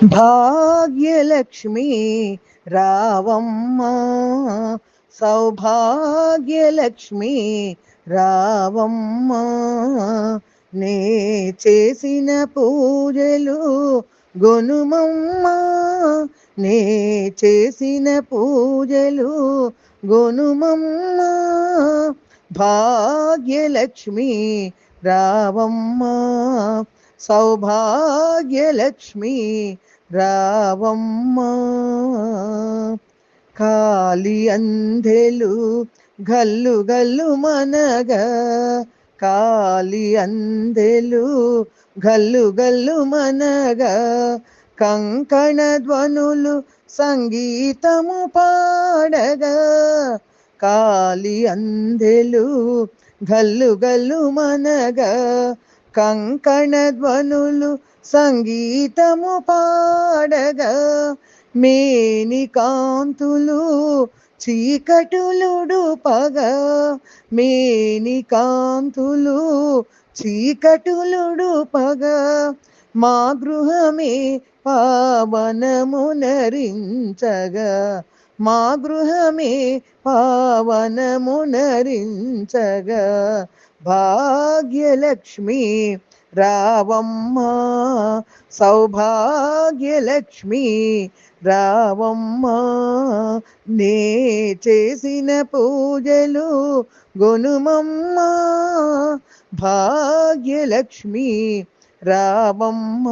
భాగ్యలక్ష్మి రావమ్మ, సౌభాగ్యలక్ష్మి రావమ్మ. నే చేసిన పూజలు గొనుమమ్మ, నే చేసిన పూజలు గొనుమమ్మ. భాగ్యలక్ష్మి రావమ్మ, సౌభాగ్యలక్ష్మి రావమ్మ. కాలి అంధెలు గల్లు గల్లు మనగా, కాలి అందెలు గల్లు గల్లు మనగా, కంకణ ధ్వనులు సంగీతము పాడగా. కాలి అందెలు గల్లు గల్లు మనగా, కంకణ ధ్వనులు సంగీతము పాడగా. మేని కాంతులు చీకటులుడుపగా, మేని కాంతులు చీకటులుడుపగా. మా గృహమే పావనమునరించగా, మా గృహమే పావనమునరించగా. భాగ్యలక్ష్మి రావమ్మ, సౌభాగ్యలక్ష్మి రావమ్మ. నే చేసిన పూజలు గొనుమమ్మ, భాగ్యలక్ష్మి రావమ్మ,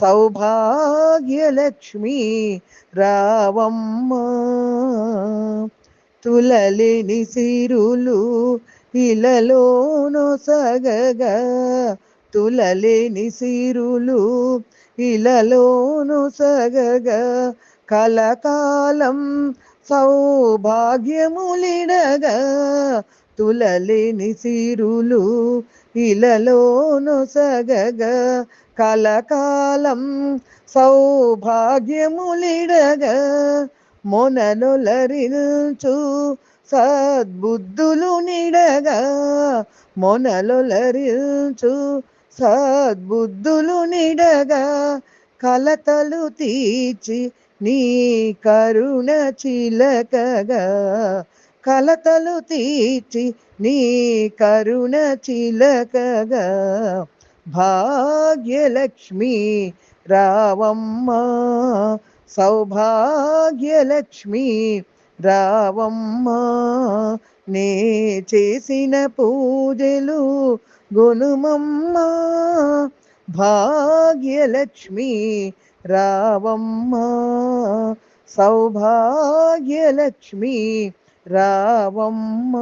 సౌభాగ్యలక్ష్మి రావమ్మ. తులలేని సిరులు ఇలలోనొసగగా, తులలేని సిరులు ఇలలోనొసగగా. కలకాలం సౌభాగ్యములిడగా, తులలేని సిరులు ఇలలోనొసగగా. కలకాలం సౌభాగ్యములిడగా. మొనలొలరించు సద్బుద్ధులు నిడగా, మొనలొలరించు సద్బుద్ధులు నిడగా. కలతలు తీర్చి నీ కరుణ చిలకగా, కలతలు తీర్చి నీ కరుణ చిలకగా. భాగ్యలక్ష్మి రావమ్మ, సౌభాగ్యలక్ష్మి రావమ్మ. నే చేసిన పూజలు గొనుమమ్మ, భాగ్యలక్ష్మి రావమ్మ, సౌభాగ్యలక్ష్మి రావమ్మ.